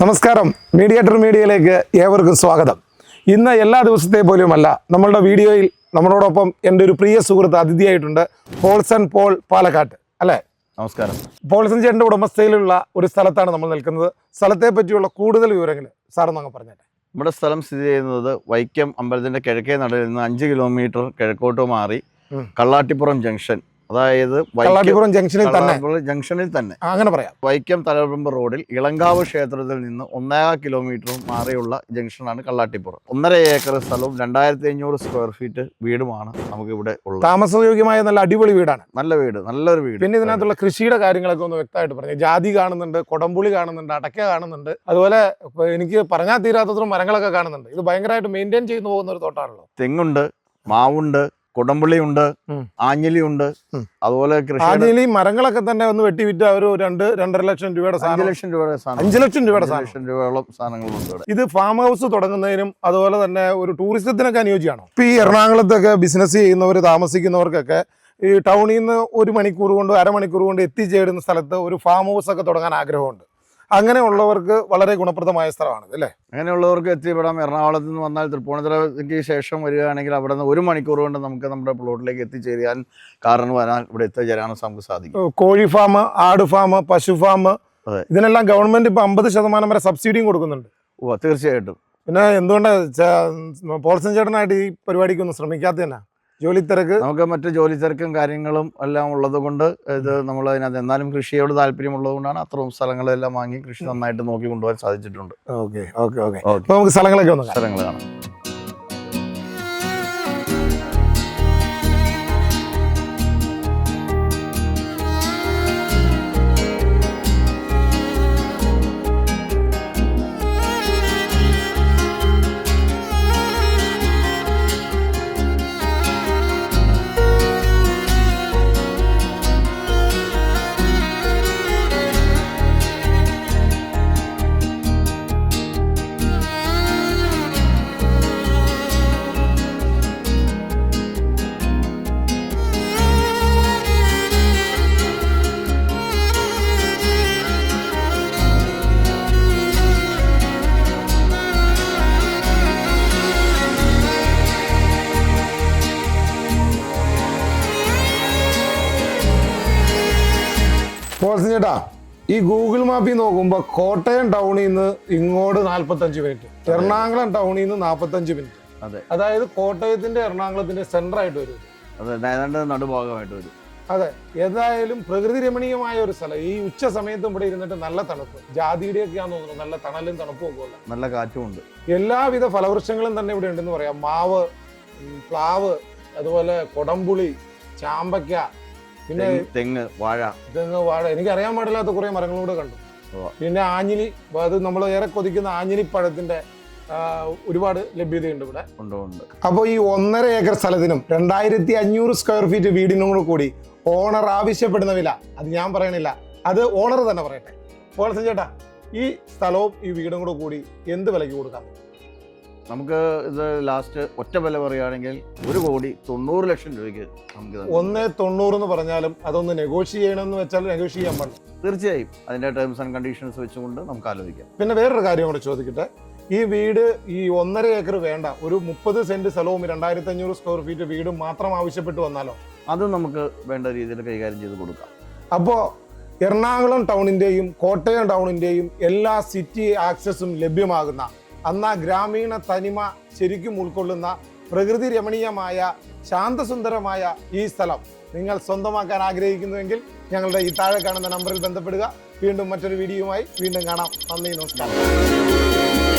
നമസ്കാരം, മീഡിയേറ്റർ മീഡിയയിലേക്ക് ഏവർക്കും സ്വാഗതം. ഇന്ന് എല്ലാ ദിവസത്തെ പോലുമല്ല, നമ്മളുടെ വീഡിയോയിൽ നമ്മളോടൊപ്പം എൻ്റെ ഒരു പ്രിയ സുഹൃത്ത് അതിഥിയായിട്ടുണ്ട്. പോൾസൺ പോൾ പാലക്കാട്ട് അല്ലേ? നമസ്കാരം. പോൾസൺ ചേട്ടൻ്റെ ഉടമസ്ഥയിലുള്ള ഒരു സ്ഥലത്താണ് നമ്മൾ നിൽക്കുന്നത്. സ്ഥലത്തെ പറ്റിയുള്ള കൂടുതൽ വിവരങ്ങൾ സാറൊന്ന് അങ്ങ് പറഞ്ഞേട്ടെ. നമ്മുടെ സ്ഥലം സ്ഥിതി ചെയ്യുന്നത് വൈക്കം അമ്പലത്തിൻ്റെ കിഴക്കേ നടയിൽ നിന്ന് 5 കിലോമീറ്റർ കിഴക്കോട്ട് മാറി കള്ളാട്ടിപ്പുറം ജംഗ്ഷൻ, അതായത് കള്ളാട്ടിപ്പുറം ജംഗ്ഷനിൽ തന്നെ അങ്ങനെ പറയാം. വൈക്കം തലപ്പറമ്പ് റോഡിൽ ഇളങ്കാവ് ക്ഷേത്രത്തിൽ നിന്ന് 1.5 കിലോമീറ്റർ മാറിയുള്ള ജംഗ്ഷനാണ് കള്ളാട്ടിപ്പുറം. 1.5 ഏക്കർ സ്ഥലവും 2500 സ്ക്വയർ ഫീറ്റ് വീടുമാണ് നമുക്ക് ഇവിടെ ഉള്ളത്. താമസയോഗ്യമായ നല്ല അടിപൊളി വീടാണ്. നല്ലൊരു വീട്. പിന്നെ ഇതിനകത്തുള്ള കൃഷിയുടെ കാര്യങ്ങളൊക്കെ ഒന്ന് വ്യക്തമായിട്ട് പറഞ്ഞു. ജാതി കാണുന്നുണ്ട്, കൊടംപുളി കാണുന്നുണ്ട്, അടയ്ക്ക കാണുന്നുണ്ട്, അതുപോലെ എനിക്ക് പറഞ്ഞാൽ തീരാത്തത്ര മരങ്ങളൊക്കെ കാണുന്നുണ്ട്. ഇത് ഭയങ്കരമായിട്ട് മെയിൻറ്റെയിൻ ചെയ്തു പോകുന്ന ഒരു തോട്ടമാണല്ലോ. തെങ്ങുണ്ട്, മാവുണ്ട്, കൊടംപുള്ളിയുണ്ട്, ആഞ്ഞിലിയുണ്ട്. അതുപോലെ ആഞ്ഞിലി മരങ്ങളൊക്കെ തന്നെ ഒന്ന് വെട്ടി വിറ്റ് അവർ 2-2.5 ലക്ഷം രൂപയുടെ 5 ലക്ഷം രൂപയുടെ സാധനങ്ങളുണ്ട്. ഇത് ഫാം ഹൗസ് തുടങ്ങുന്നതിനും അതുപോലെ തന്നെ ഒരു ടൂറിസത്തിനൊക്കെ അനുയോജ്യമാണോ? ഇപ്പൊ ഈ എറണാകുളത്തൊക്കെ ബിസിനസ് ചെയ്യുന്നവർ, താമസിക്കുന്നവർക്കൊക്കെ ഈ ടൗണിൽ നിന്ന് 1 മണിക്കൂർ കൊണ്ട് 1/2 മണിക്കൂർ കൊണ്ട് എത്തിച്ചേരുന്ന സ്ഥലത്ത് ഒരു ഫാം ഹൗസ് ഒക്കെ തുടങ്ങാൻ ആഗ്രഹമുണ്ട്. അങ്ങനെയുള്ളവർക്ക് വളരെ ഗുണപ്രദമായ സ്ഥലമാണ് അല്ലേ? അങ്ങനെയുള്ളവർക്ക് എത്തിപ്പെടാം. എറണാകുളത്ത് നിന്ന് വന്നാൽ തൃപ്പൂണിത്തുറയ്ക്ക് ശേഷം വരികയാണെങ്കിൽ അവിടെ നിന്ന് 1 മണിക്കൂർ കൊണ്ട് നമുക്ക് നമ്മുടെ പ്ലോട്ടിലേക്ക് എത്തിച്ചേരാൻ, കാറിന് വരാൻ, ഇവിടെ എത്തിച്ചേരാനും നമുക്ക് സാധിക്കും. കോഴി ഫാം, ആട് ഫാം, പശു ഫാം, ഇതിനെല്ലാം ഗവൺമെന്റ് ഇപ്പൊ 50% വരെ സബ്സിഡിയും കൊടുക്കുന്നുണ്ട്. തീർച്ചയായിട്ടും. പിന്നെ എന്തുകൊണ്ടാണ് പോൾസൺ ചേട്ടനായിട്ട് ഈ പരിപാടിക്ക് ഒന്ന് ശ്രമിക്കാത്ത തന്നെ? ജോലി തിരക്ക്, നമുക്ക് മറ്റ് ജോലി തിരക്കും കാര്യങ്ങളും എല്ലാം ഉള്ളത് കൊണ്ട് ഇത് നമ്മൾ അതിനകത്ത് എന്നാലും കൃഷിയോട് താല്പര്യമുള്ളത് കൊണ്ടാണ് അത്രയും സ്ഥലങ്ങളെല്ലാം വാങ്ങി കൃഷി നന്നായിട്ട് നോക്കി കൊണ്ടുപോകാൻ സാധിച്ചിട്ടുണ്ട്. ഓക്കെ. നമുക്ക് സ്ഥലങ്ങളൊക്കെ ഒന്ന് സ്ഥലങ്ങൾ കാണാം. പോൾസൺ ചേട്ടാ, ഈ ഗൂഗിൾ മാപ്പിൽ നോക്കുമ്പോൾ കോട്ടയം ടൗണിൽ നിന്ന് ഇങ്ങോട്ട് 45 മിനിറ്റ്, എറണാകുളം ടൗണിൽ നിന്ന് 45 മിനിറ്റ്. അതെ, അതായത് കോട്ടയത്തിന്റെ എറണാകുളത്തിന്റെ സെന്റർ ആയിട്ട് വരും. നടുഭാഗമായിട്ട് വരും. അതെ, ഏതായാലും പ്രകൃതി രമണീയമായ ഒരു സ്ഥലം. ഈ ഉച്ച സമയത്തും ഇവിടെ ഇരുന്നിട്ട് നല്ല തണുപ്പ്, ജാതിയുടെയൊക്കെയാന്ന് തോന്നുന്നു, നല്ല തണലും തണുപ്പും ഒക്കെ ഉള്ള നല്ല കാറ്റുമുണ്ട്. എല്ലാവിധ ഫലവൃക്ഷങ്ങളും തന്നെ ഇവിടെ ഉണ്ടെന്ന് പറയാം. മാവ്, പ്ലാവ്, അതുപോലെ കൊടംപുളി, ചാമ്പയ്ക്ക, പിന്നെ തെങ്ങ്, വാഴ. എനിക്ക് അറിയാൻ പാടില്ലാത്ത കുറെ മരങ്ങളൂടെ കണ്ടു. പിന്നെ ആഞ്ഞിലി, അത് നമ്മൾ ഏറെ കൊതിക്കുന്ന ആഞ്ഞിലിപ്പഴത്തിന്റെ ഒരുപാട് ലഭ്യതയുണ്ട് ഇവിടെ. അപ്പോൾ ഈ 1.5 ഏക്കർ സ്ഥലത്തിനും 2500 സ്ക്വയർ ഫീറ്റ് വീടിനും കൂടി ഓണർ ആവശ്യപ്പെടുന്ന വില അത് ഞാൻ പറയണില്ല, അത് ഓണർ തന്നെ പറയട്ടെ. പോൾസൺ ചേട്ടാ, ഈ സ്ഥലവും ഈ വീടും കൂടി എന്ത് വിലയ്ക്ക് കൊടുക്കാം? നമുക്ക് ഇത് ലാസ്റ്റ് ഒറ്റ വില പറയുകയാണെങ്കിൽ 1,90,00,000 രൂപയ്ക്ക് നമുക്ക് 1.90 എന്ന് പറഞ്ഞാലും അതൊന്ന് നെഗോഷിയേറ്റ് ചെയ്യണമെന്ന് വെച്ചാൽ നെഗോഷിയേറ്റ് ചെയ്യാൻ പാടില്ല. തീർച്ചയായും അതിന്റെ ടേംസ് ആൻഡ് കണ്ടീഷൻസ് വെച്ചുകൊണ്ട് നമുക്ക് ആലോചിക്കാം. പിന്നെ വേറൊരു കാര്യം കൂടെ ചോദിക്കട്ടെ, ഈ വീട് ഈ 1.5 ഏക്കർ വേണ്ട, ഒരു 30 സെന്റ് സ്ഥലവും 2500 സ്ക്വയർ ഫീറ്റ് വീടും മാത്രം ആവശ്യപ്പെട്ട് വന്നാലോ? അത് നമുക്ക് വേണ്ട രീതിയിൽ കൈകാര്യം ചെയ്ത് കൊടുക്കാം. അപ്പോൾ എറണാകുളം ടൗണിന്റെയും കോട്ടയം ടൗണിന്റെയും എല്ലാ സിറ്റി ആക്സസും ലഭ്യമാകുന്ന, അന്നാ ഗ്രാമീണ തനിമ ശരിക്കും ഉൾക്കൊള്ളുന്ന പ്രകൃതി രമണീയമായ ശാന്തസുന്ദരമായ ഈ സ്ഥലം നിങ്ങൾ സ്വന്തമാക്കാൻ ആഗ്രഹിക്കുന്നുവെങ്കിൽ ഞങ്ങളുടെ ഈ താഴെ കാണുന്ന നമ്പറിൽ ബന്ധപ്പെടുക. വീണ്ടും മറ്റൊരു വീഡിയോയുമായി വീണ്ടും കാണാം. നന്ദി, നമസ്കാരം.